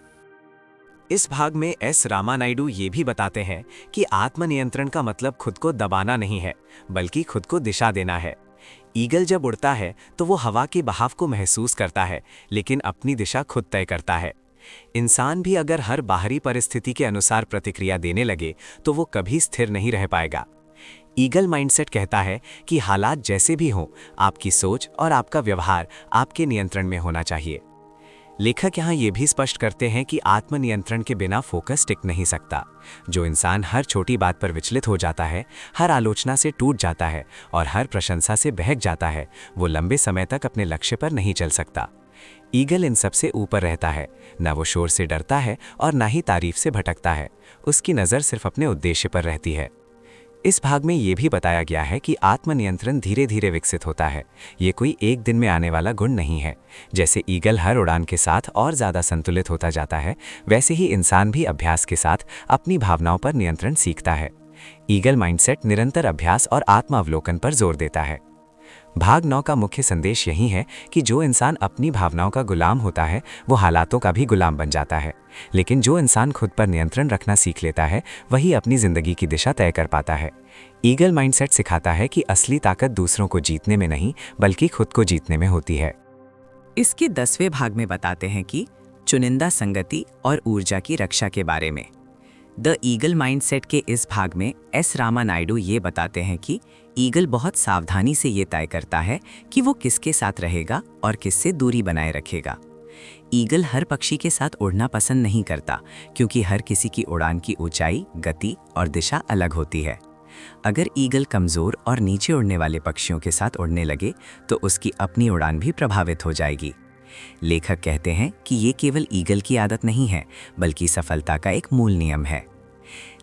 इस भाग में एस रामानायडू ये भी बताते हैं कि आत्मनियंत्रण का मतलब खुद को दबाना नहीं है, बल्कि खुद को दिशा देना है। ईगल जब उड़ता है तो वो हवा के बहाव को महसूस करता है, लेकिन अपनी दिशा खुद तय करता है। इंसान भी अगर हर बाहरी परिस्थिति के अनुसार प्रतिक्रिया देने लगे तो वो कभी स्थिर नहीं रह पाएगा। ईगल माइंडसेट कहता है कि हालात जैसे भी हों, आपकी सोच और आपका व्यवहार आपके नियंत्रण में होना चाहिए। लेखक यहाँ ये भी स्पष्ट करते हैं कि आत्मनियंत्रण के बिना फोकस टिक नहीं सकता। जो इंसान हर छोटी बात पर विचलित हो जाता है, हर आलोचना से टूट जाता है और हर प्रशंसा से बहक जाता है, वो लंबे समय तक अपने लक्ष्य पर नहीं चल सकता। ईगल इन सबसे ऊपर रहता है, न वो शोर से डरता है और न ही तारीफ से भटकता है। उसकी नज़र सिर्फ अपने उद्देश्य पर रहती है। इस भाग में ये भी बताया गया है कि आत्मनियंत्रण धीरे धीरे विकसित होता है। ये कोई एक दिन में आने वाला गुण नहीं है। जैसे ईगल हर उड़ान के साथ और ज़्यादा संतुलित होता जाता है, वैसे ही इंसान भी अभ्यास के साथ अपनी भावनाओं पर नियंत्रण सीखता है। ईगल माइंडसेट निरंतर अभ्यास और आत्मावलोकन पर जोर देता है। भाग 9 का मुख्य संदेश यही है कि जो इंसान अपनी भावनाओं का गुलाम होता है, वो हालातों का भी गुलाम बन जाता है। लेकिन जो इंसान खुद पर नियंत्रण रखना सीख लेता है, वही अपनी जिंदगी की दिशा तय कर पाता है। ईगल माइंडसेट सिखाता है कि असली ताकत दूसरों को जीतने में नहीं, बल्कि खुद को जीतने में होती है। इसके 10वें भाग में बताते हैं कि चुनिंदा संगति और ऊर्जा की रक्षा के बारे में। द ईगल माइंडसेट के इस भाग में एस रामानायडू ये बताते हैं कि ईगल बहुत सावधानी से ये तय करता है कि वो किसके साथ रहेगा और किससे दूरी बनाए रखेगा। ईगल हर पक्षी के साथ उड़ना पसंद नहीं करता, क्योंकि हर किसी की उड़ान की ऊंचाई, गति और दिशा अलग होती है। अगर ईगल कमज़ोर और नीचे उड़ने वाले पक्षियों के साथ उड़ने लगे तो उसकी अपनी उड़ान भी प्रभावित हो जाएगी। लेखक कहते हैं कि ये केवल ईगल की आदत नहीं है, बल्कि सफलता का एक मूल नियम है।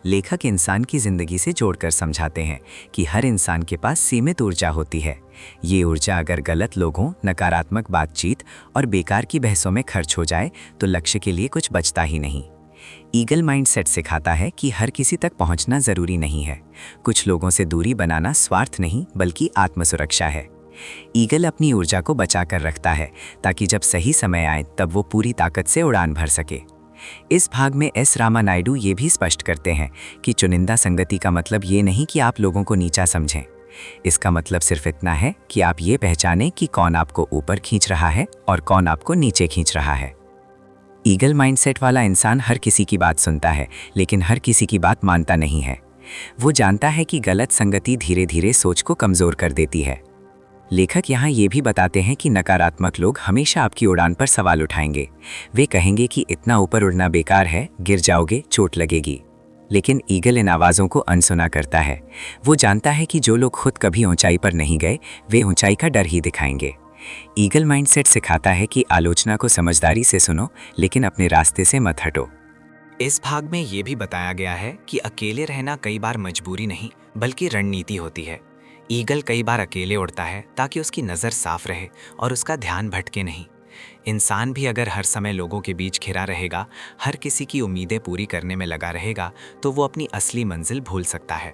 लेखक इंसान की जिंदगी से जोड़कर समझाते हैं कि हर इंसान के पास सीमित ऊर्जा होती है। ये ऊर्जा अगर गलत लोगों, नकारात्मक बातचीत और बेकार की बहसों में खर्च हो जाए तो लक्ष्य के लिए कुछ बचता ही नहीं। ईगल माइंडसेट सिखाता है कि हर किसी तक पहुंचना जरूरी नहीं है। कुछ लोगों से दूरी बनाना स्वार्थ नहीं, बल्कि आत्मसुरक्षा है। ईगल अपनी ऊर्जा को बचा कर रखता है ताकि जब सही समय आए तब वो पूरी ताकत से उड़ान भर सके। इस भाग में एस रामानायडू ये भी स्पष्ट करते हैं कि चुनिंदा संगति का मतलब ये नहीं कि आप लोगों को नीचा समझें। इसका मतलब सिर्फ इतना है कि आप ये पहचानें कि कौन आपको ऊपर खींच रहा है और कौन आपको नीचे खींच रहा है। ईगल माइंडसेट वाला इंसान हर किसी की बात सुनता है, लेकिन हर किसी की बात मानता नहीं है। वो जानता है कि गलत संगति धीरे धीरे सोच को कमज़ोर कर देती है। लेखक यहाँ ये भी बताते हैं कि नकारात्मक लोग हमेशा आपकी उड़ान पर सवाल उठाएंगे। वे कहेंगे कि इतना ऊपर उड़ना बेकार है, गिर जाओगे, चोट लगेगी। लेकिन ईगल इन आवाज़ों को अनसुना करता है। वो जानता है कि जो लोग खुद कभी ऊंचाई पर नहीं गए, वे ऊंचाई का डर ही दिखाएंगे। ईगल माइंडसेट सिखाता है कि आलोचना को समझदारी से सुनो, लेकिन अपने रास्ते से मत हटो। इस भाग में ये भी बताया गया है कि अकेले रहना कई बार मजबूरी नहीं, बल्कि रणनीति होती है। ईगल कई बार अकेले उड़ता है ताकि उसकी नज़र साफ रहे और उसका ध्यान भटके नहीं। इंसान भी अगर हर समय लोगों के बीच घिरा रहेगा, हर किसी की उम्मीदें पूरी करने में लगा रहेगा, तो वो अपनी असली मंजिल भूल सकता है।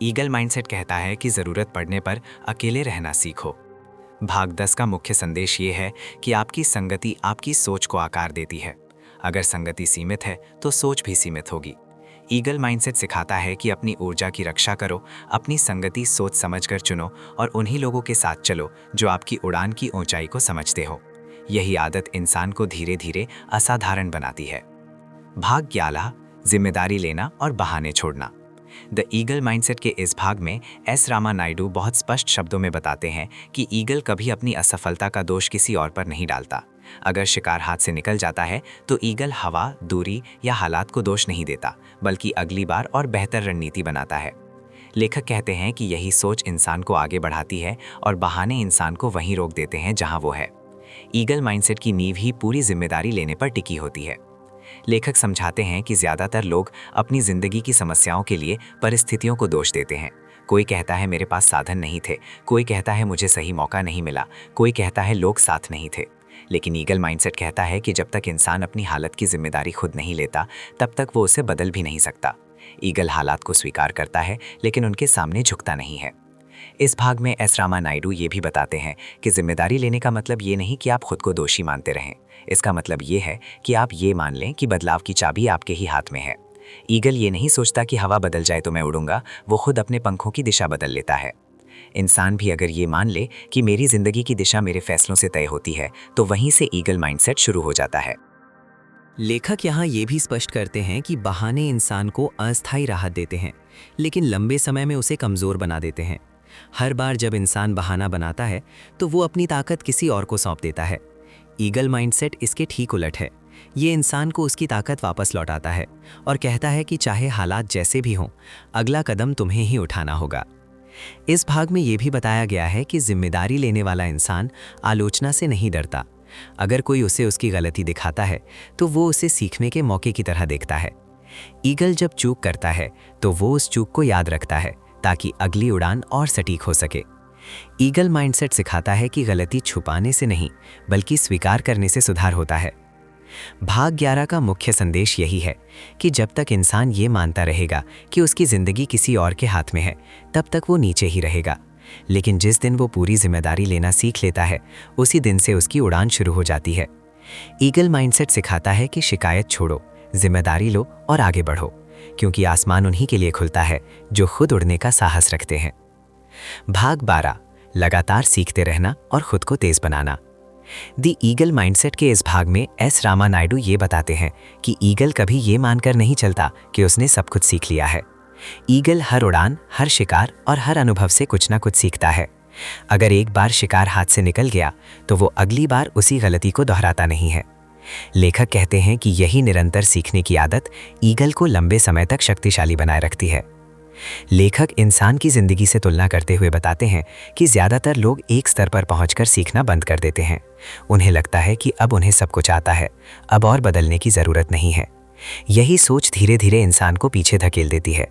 ईगल माइंडसेट कहता है कि ज़रूरत पड़ने पर अकेले रहना सीखो। भाग 10 का मुख्य संदेश ये है कि आपकी संगति आपकी सोच को आकार देती है। अगर संगति सीमित है तो सोच भी सीमित होगी। ईगल माइंडसेट सिखाता है कि अपनी ऊर्जा की रक्षा करो, अपनी संगति सोच समझकर चुनो और उन्हीं लोगों के साथ चलो जो आपकी उड़ान की ऊंचाई को समझते हो। यही आदत इंसान को धीरे धीरे असाधारण बनाती है। भाग 11, जिम्मेदारी लेना और बहाने छोड़ना। द ईगल माइंडसेट के इस भाग में एस रामानायडू बहुत स्पष्ट शब्दों में बताते हैं कि ईगल कभी अपनी असफलता का दोष किसी और पर नहीं डालता। अगर शिकार हाथ से निकल जाता है तो ईगल हवा, दूरी या हालात को दोष नहीं देता, बल्कि अगली बार और बेहतर रणनीति बनाता है। लेखक कहते हैं कि यही सोच इंसान को आगे बढ़ाती है और बहाने इंसान को वहीं रोक देते हैं जहां वो है। ईगल माइंडसेट की नींव ही पूरी जिम्मेदारी लेने पर टिकी होती है। लेखक समझाते हैं कि ज़्यादातर लोग अपनी ज़िंदगी की समस्याओं के लिए परिस्थितियों को दोष देते हैं। कोई कहता है मेरे पास साधन नहीं थे, कोई कहता है मुझे सही मौका नहीं मिला, कोई कहता है लोग साथ नहीं थे। लेकिन ईगल माइंडसेट कहता है कि जब तक इंसान अपनी हालत की जिम्मेदारी खुद नहीं लेता, तब तक वो उसे बदल भी नहीं सकता। ईगल हालात को स्वीकार करता है, लेकिन उनके सामने झुकता नहीं है। इस भाग में एस रामानायडू ये भी बताते हैं कि जिम्मेदारी लेने का मतलब ये नहीं कि आप खुद को दोषी मानते रहें। इसका मतलब ये है कि आप ये मान लें कि बदलाव की चाबी आपके ही हाथ में है। ईगल ये नहीं सोचता कि हवा बदल जाए तो मैं उड़ूंगा, वो खुद अपने पंखों की दिशा बदल लेता है। इंसान भी अगर ये मान ले कि मेरी जिंदगी की दिशा मेरे फैसलों से तय होती है, तो वहीं से ईगल माइंडसेट शुरू हो जाता है। लेखक यहाँ ये भी स्पष्ट करते हैं कि बहाने इंसान को अस्थायी राहत देते हैं, लेकिन लंबे समय में उसे कमज़ोर बना देते हैं। हर बार जब इंसान बहाना बनाता है तो वो अपनी ताकत किसी और को सौंप देता है। ईगल माइंडसेट इसके ठीक उलट है। ये इंसान को उसकी ताकत वापस लौटाता है और कहता है कि चाहे हालात जैसे भी हों, अगला कदम तुम्हें ही उठाना होगा। इस भाग में ये भी बताया गया है कि जिम्मेदारी लेने वाला इंसान आलोचना से नहीं डरता। अगर कोई उसे उसकी गलती दिखाता है तो वो उसे सीखने के मौके की तरह देखता है। ईगल जब चूक करता है तो वो उस चूक को याद रखता है ताकि अगली उड़ान और सटीक हो सके। ईगल माइंडसेट सिखाता है कि गलती छुपाने से नहीं, बल्कि स्वीकार करने से सुधार होता है। भाग 11 का मुख्य संदेश यही है कि जब तक इंसान ये मानता रहेगा कि उसकी ज़िंदगी किसी और के हाथ में है, तब तक वो नीचे ही रहेगा। लेकिन जिस दिन वो पूरी जिम्मेदारी लेना सीख लेता है, उसी दिन से उसकी उड़ान शुरू हो जाती है। ईगल माइंडसेट सिखाता है कि शिकायत छोड़ो, जिम्मेदारी लो और आगे बढ़ो, क्योंकि आसमान उन्हीं के लिए खुलता है जो खुद उड़ने का साहस रखते हैं। भाग 12, लगातार सीखते रहना और खुद को तेज बनाना। द ईगल माइंडसेट के इस भाग में एस रामा नायडू ये बताते हैं कि ईगल कभी ये मानकर नहीं चलता कि उसने सब कुछ सीख लिया है। ईगल हर उड़ान, हर शिकार और हर अनुभव से कुछ ना कुछ सीखता है। अगर एक बार शिकार हाथ से निकल गया तो वो अगली बार उसी गलती को दोहराता नहीं है। लेखक कहते हैं कि यही निरंतर सीखने की आदत ईगल को लंबे समय तक शक्तिशाली बनाए रखती है। लेखक इंसान की जिंदगी से तुलना करते हुए बताते हैं कि ज्यादातर लोग एक स्तर पर पहुंचकर सीखना बंद कर देते हैं। उन्हें लगता है कि अब उन्हें सब कुछ आता है, अब और बदलने की जरूरत नहीं है। यही सोच धीरे धीरे इंसान को पीछे धकेल देती है।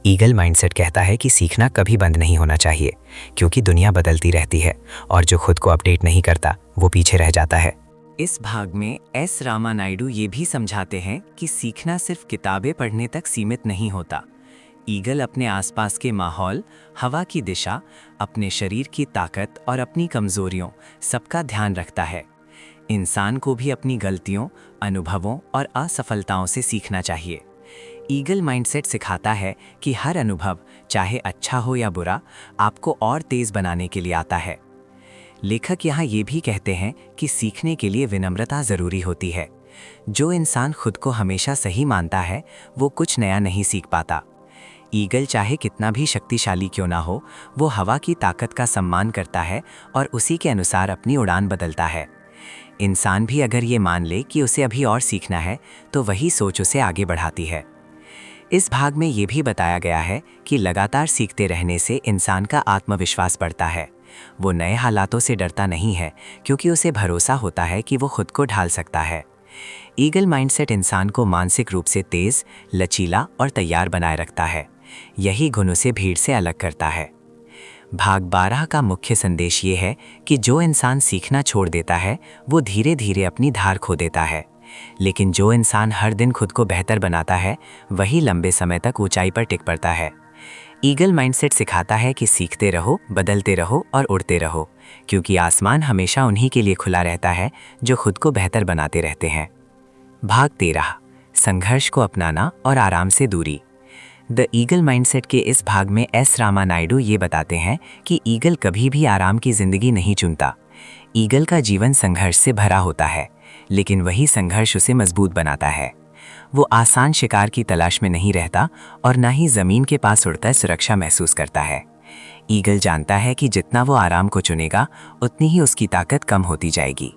ईगल माइंडसेट कहता है कि सीखना कभी बंद नहीं होना चाहिए, क्योंकि दुनिया बदलती रहती है और जो खुद को अपडेट नहीं करता वो पीछे रह जाता है। इस भाग में एस रामा नायडू ये भी समझाते हैं कि सीखना सिर्फ किताबें पढ़ने तक सीमित नहीं होता। ईगल अपने आसपास के माहौल, हवा की दिशा, अपने शरीर की ताकत और अपनी कमजोरियों सबका ध्यान रखता है। इंसान को भी अपनी गलतियों, अनुभवों और असफलताओं से सीखना चाहिए। ईगल माइंडसेट सिखाता है कि हर अनुभव, चाहे अच्छा हो या बुरा, आपको और तेज बनाने के लिए आता है। लेखक यहाँ ये भी कहते हैं कि सीखने के लिए विनम्रता जरूरी होती है। जो इंसान खुद को हमेशा सही मानता है वो कुछ नया नहीं सीख पाता। ईगल चाहे कितना भी शक्तिशाली क्यों ना हो, वो हवा की ताकत का सम्मान करता है और उसी के अनुसार अपनी उड़ान बदलता है। इंसान भी अगर ये मान ले कि उसे अभी और सीखना है तो वही सोच उसे आगे बढ़ाती है। इस भाग में ये भी बताया गया है कि लगातार सीखते रहने से इंसान का आत्मविश्वास बढ़ता है। वो नए हालातों से डरता नहीं है, क्योंकि उसे भरोसा होता है कि वो खुद को ढाल सकता है। ईगल माइंडसेट इंसान को मानसिक रूप से तेज, लचीला और तैयार बनाए रखता है। यही गुण उसे भीड़ से अलग करता है। भाग 12 का मुख्य संदेश ये है कि जो इंसान सीखना छोड़ देता है वो धीरे धीरे अपनी धार खो देता है, लेकिन जो इंसान हर दिन खुद को बेहतर बनाता है वही लंबे समय तक ऊंचाई पर टिक पड़ता है। ईगल माइंडसेट सिखाता है कि सीखते रहो, बदलते रहो और उड़ते रहो, क्योंकि आसमान हमेशा उन्हीं के लिए खुला रहता है जो खुद को बेहतर बनाते रहते हैं। भाग 13, संघर्ष को अपनाना और आराम से दूरी। द ईगल माइंडसेट के इस भाग में एस रामा नायडू ये बताते हैं कि ईगल कभी भी आराम की जिंदगी नहीं चुनता। ईगल का जीवन संघर्ष से भरा होता है, लेकिन वही संघर्ष उसे मजबूत बनाता है। वो आसान शिकार की तलाश में नहीं रहता और ना ही जमीन के पास उड़कर सुरक्षा महसूस करता है। ईगल जानता है कि जितना वो आराम को चुनेगा उतनी ही उसकी ताकत कम होती जाएगी।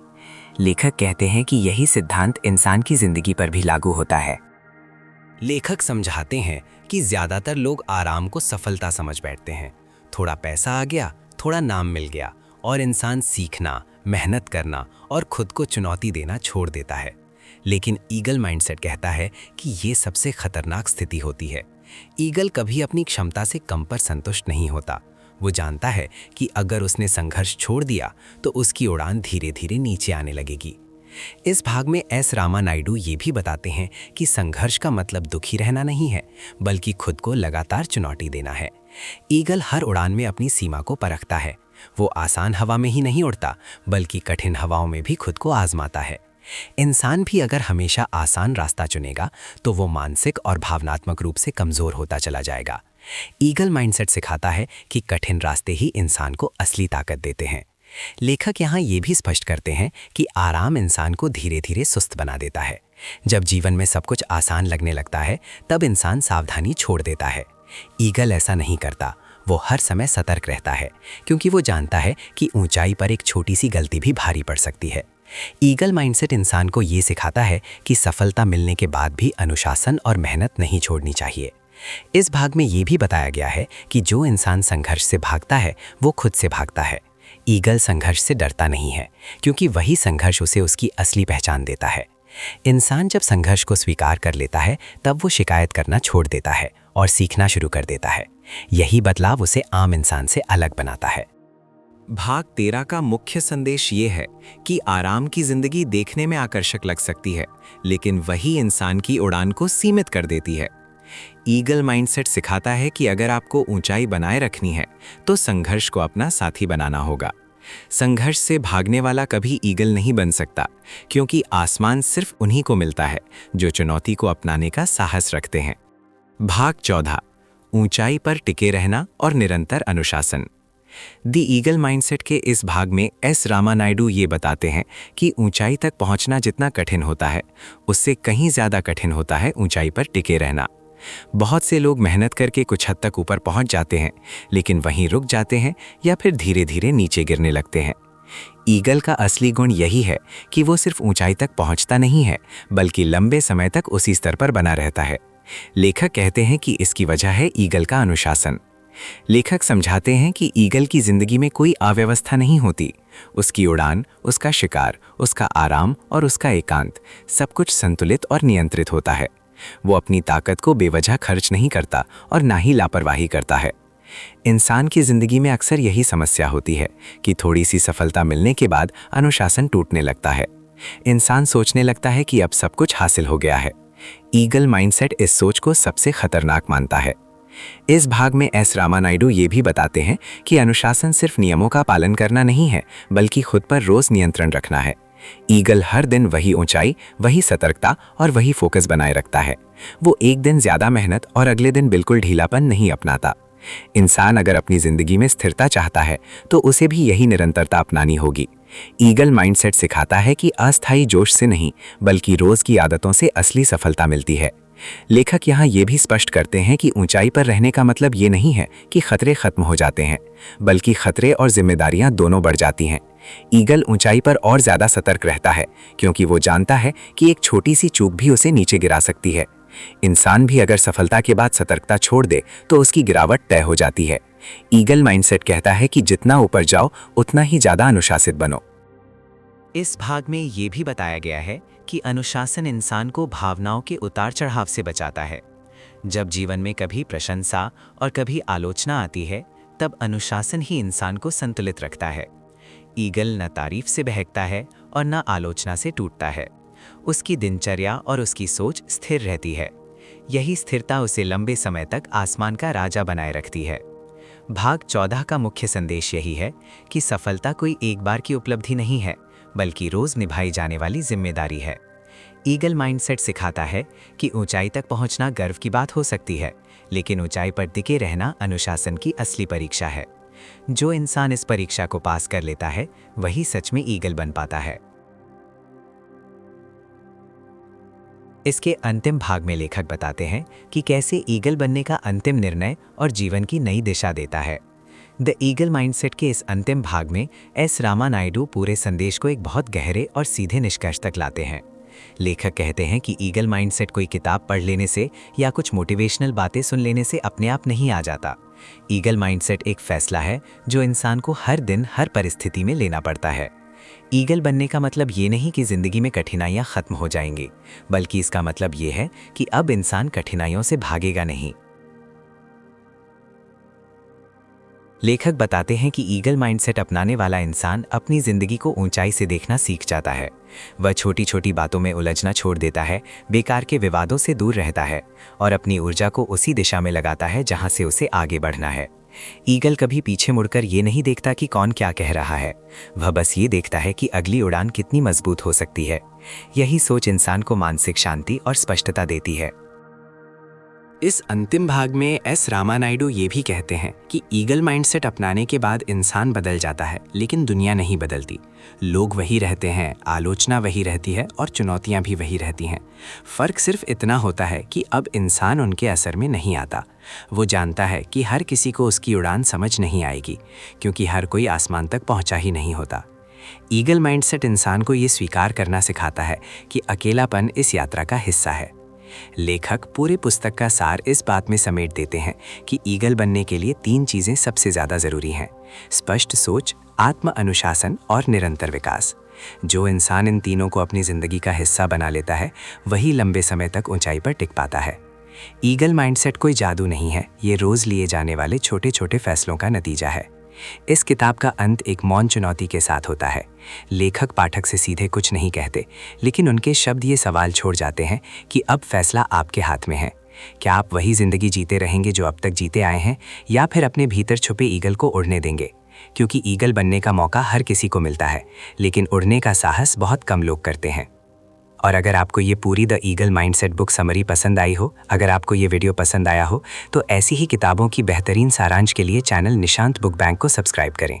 लेखक कहते हैं कि यही सिद्धांत इंसान की जिंदगी पर भी लागू होता है। लेखक समझाते हैं कि ज्यादातर लोग आराम को सफलता समझ बैठते हैं। थोड़ा पैसा आ गया, थोड़ा नाम मिल गया और इंसान सीखना, मेहनत करना और खुद को चुनौती देना छोड़ देता है। लेकिन ईगल माइंडसेट कहता है कि ये सबसे खतरनाक स्थिति होती है। ईगल कभी अपनी क्षमता से कम पर संतुष्ट नहीं होता। वो जानता है कि अगर उसने संघर्ष छोड़ दिया तो उसकी उड़ान धीरे धीरे नीचे आने लगेगी। इस भाग में एस रामा नायडू ये भी बताते हैं कि संघर्ष का मतलब दुखी रहना नहीं है, बल्कि खुद को लगातार चुनौती देना है। ईगल हर उड़ान में अपनी सीमा को परखता है। वो आसान हवा में ही नहीं उड़ता, बल्कि कठिन हवाओं में भी खुद को आजमाता है। इंसान भी अगर हमेशा आसान रास्ता चुनेगा तो वो मानसिक और भावनात्मक रूप से कमजोर होता चला जाएगा। ईगल माइंडसेट सिखाता है कि कठिन रास्ते ही इंसान को असली ताकत देते हैं। लेखक यहाँ ये भी स्पष्ट करते हैं कि आराम इंसान को धीरे धीरे सुस्त बना देता है। जब जीवन में सब कुछ आसान लगने लगता है तब इंसान सावधानी छोड़ देता है। ईगल ऐसा नहीं करता। वो हर समय सतर्क रहता है, क्योंकि वो जानता है कि ऊंचाई पर एक छोटी सी गलती भी भारी पड़ सकती है। ईगल माइंडसेट इंसान को ये सिखाता है कि सफलता मिलने के बाद भी अनुशासन और मेहनत नहीं छोड़नी चाहिए। इस भाग में ये भी बताया गया है कि जो इंसान संघर्ष से भागता है वो खुद से भागता है। ईगल संघर्ष से डरता नहीं है, क्योंकि वही संघर्ष उसे उसकी असली पहचान देता है। इंसान जब संघर्ष को स्वीकार कर लेता है तब वो शिकायत करना छोड़ देता है और सीखना शुरू कर देता है। यही बदलाव उसे आम इंसान से अलग बनाता है। भाग 13 का मुख्य संदेश ये है कि आराम की जिंदगी देखने में आकर्षक लग सकती है, लेकिन वही इंसान की उड़ान को सीमित कर देती है। ईगल माइंडसेट सिखाता है कि अगर आपको ऊंचाई बनाए रखनी है तो संघर्ष को अपना साथी बनाना होगा। संघर्ष से भागने वाला कभी ईगल नहीं बन सकता, क्योंकि आसमान सिर्फ उन्हीं को मिलता है जो चुनौती को अपनाने का साहस रखते हैं। भाग 14, ऊंचाई पर टिके रहना और निरंतर अनुशासन। द ईगल माइंडसेट के इस भाग में एस रामानायडू ये बताते हैं कि ऊंचाई तक पहुंचना जितना कठिन होता है, उससे कहीं ज़्यादा कठिन होता है ऊंचाई पर टिके रहना। बहुत से लोग मेहनत करके कुछ हद तक ऊपर पहुंच जाते हैं, लेकिन वहीं रुक जाते हैं या फिर धीरे धीरे नीचे गिरने लगते हैं। ईगल का असली गुण यही है कि वो सिर्फ ऊंचाई तक पहुंचता नहीं है, बल्कि लंबे समय तक उसी स्तर पर बना रहता है। लेखक कहते हैं कि इसकी वजह है ईगल का अनुशासन। लेखक समझाते हैं कि ईगल की जिंदगी में कोई अव्यवस्था नहीं होती। उसकी उड़ान, उसका शिकार, उसका आराम और उसका एकांत सब कुछ संतुलित और नियंत्रित होता है। वो अपनी ताकत को बेवजह खर्च नहीं करता और ना ही लापरवाही करता है। इंसान की जिंदगी में अक्सर यही समस्या होती है कि थोड़ी सी सफलता मिलने के बाद अनुशासन टूटने लगता है। इंसान सोचने लगता है कि अब सब कुछ हासिल हो गया है। ईगल माइंडसेट इस सोच को सबसे खतरनाक मानता है। इस भाग में एस रामानायडू ये भी बताते हैं कि अनुशासन सिर्फ नियमों का पालन करना नहीं है, बल्कि खुद पर रोज नियंत्रण रखना है। ईगल हर दिन वही ऊंचाई, वही सतर्कता और वही फोकस बनाए रखता है। वो एक दिन ज्यादा मेहनत और अगले दिन बिल्कुल ढीलापन नहीं अपनाता। इंसान अगर अपनी जिंदगी में स्थिरता चाहता है तो उसे भी यही निरंतरता अपनानी होगी। ईगल माइंडसेट सिखाता है कि अस्थायी जोश से नहीं, बल्कि रोज की आदतों से असली सफलता मिलती है। लेखक यहाँ ये भी स्पष्ट करते हैं कि ऊंचाई पर रहने का मतलब ये नहीं है कि खतरे खत्म हो जाते हैं, बल्कि खतरे और जिम्मेदारियां दोनों बढ़ जाती हैं। ईगल ऊंचाई पर और ज्यादा सतर्क रहता है, क्योंकि वो जानता है कि एक छोटी सी चूक भी उसे नीचे गिरा सकती है। इंसान भी अगर सफलता के बाद सतर्कता छोड़ दे तो उसकी गिरावट तय हो जाती है। ईगल माइंडसेट कहता है कि जितना ऊपर जाओ उतना ही ज्यादा अनुशासित बनो। इस भाग में ये भी बताया गया है कि अनुशासन इंसान को भावनाओं के उतार चढ़ाव से बचाता है। जब जीवन में कभी प्रशंसा और कभी आलोचना आती है, तब अनुशासन ही इंसान को संतुलित रखता है। ईगल न तारीफ से बहकता है और न आलोचना से टूटता है। उसकी दिनचर्या और उसकी सोच स्थिर रहती है। यही स्थिरता उसे लंबे समय तक आसमान का राजा बनाए रखती है। भाग 14 का मुख्य संदेश यही है कि सफलता कोई एक बार की उपलब्धि नहीं है, बल्कि रोज निभाई जाने वाली जिम्मेदारी है। ईगल माइंडसेट सिखाता है कि ऊंचाई तक पहुंचना गर्व की बात हो सकती है, लेकिन ऊंचाई पर टिके रहना अनुशासन की असली परीक्षा है। जो इंसान इस परीक्षा को पास कर लेता है, वही सच में ईगल बन पाता है। इसके अंतिम भाग में लेखक बताते हैं कि कैसे ईगल बनने का अंतिम निर्णय और जीवन की नई दिशा देता है। द ईगल माइंडसेट के इस अंतिम भाग में एस रामानायडू पूरे संदेश को एक बहुत गहरे और सीधे निष्कर्ष तक लाते हैं। लेखक कहते हैं कि ईगल माइंडसेट कोई किताब पढ़ लेने से या कुछ मोटिवेशनल बातें सुन लेने से अपने आप नहीं आ जाता। ईगल माइंडसेट एक फैसला है जो इंसान को हर दिन हर परिस्थिति में लेना पड़ता है। ईगल बनने का मतलब ये नहीं कि जिंदगी में कठिनाइयां खत्म हो जाएंगी, बल्कि इसका मतलब ये है कि अब इंसान कठिनाइयों से भागेगा नहीं। लेखक बताते हैं कि ईगल माइंडसेट अपनाने वाला इंसान अपनी जिंदगी को ऊंचाई से देखना सीख जाता है। वह छोटी छोटी बातों में उलझना छोड़ देता है, बेकार के विवादों से दूर रहता है और अपनी ऊर्जा को उसी दिशा में लगाता है जहां से उसे आगे बढ़ना है। ईगल कभी पीछे मुड़कर ये नहीं देखता कि कौन क्या कह रहा है, वह बस ये देखता है कि अगली उड़ान कितनी मजबूत हो सकती है। यही सोच इंसान को मानसिक शांति और स्पष्टता देती है। इस अंतिम भाग में एस रामानायडू ये भी कहते हैं कि ईगल माइंडसेट अपनाने के बाद इंसान बदल जाता है, लेकिन दुनिया नहीं बदलती। लोग वही रहते हैं, आलोचना वही रहती है और चुनौतियां भी वही रहती हैं। फ़र्क सिर्फ इतना होता है कि अब इंसान उनके असर में नहीं आता। वो जानता है कि हर किसी को उसकी उड़ान समझ नहीं आएगी, क्योंकि हर कोई आसमान तक पहुंचा ही नहीं होता। ईगल माइंडसेट इंसान को ये स्वीकार करना सिखाता है कि अकेलापन इस यात्रा का हिस्सा है। लेखक पूरे पुस्तक का सार इस बात में समेट देते हैं कि ईगल बनने के लिए 3 चीज़ें सबसे ज़्यादा ज़रूरी हैं: स्पष्ट सोच, आत्म अनुशासन और निरंतर विकास। जो इंसान इन तीनों को अपनी ज़िंदगी का हिस्सा बना लेता है, वही लंबे समय तक ऊंचाई पर टिक पाता है। ईगल माइंडसेट कोई जादू नहीं है, ये रोज़ लिए जाने वाले छोटे छोटे फैसलों का नतीजा है। इस किताब का अंत एक मौन चुनौती के साथ होता है। लेखक पाठक से सीधे कुछ नहीं कहते, लेकिन उनके शब्द ये सवाल छोड़ जाते हैं कि अब फैसला आपके हाथ में है। क्या आप वही जिंदगी जीते रहेंगे जो अब तक जीते आए हैं, या फिर अपने भीतर छुपे ईगल को उड़ने देंगे? क्योंकि ईगल बनने का मौका हर किसी को मिलता है, लेकिन उड़ने का साहस बहुत कम लोग करते हैं। और अगर आपको ये पूरी the eagle mindset book summary पसंद आई हो, अगर आपको ये वीडियो पसंद आया हो, तो ऐसी ही किताबों की बेहतरीन सारांश के लिए चैनल निशांत बुक बैंक को सब्सक्राइब करें।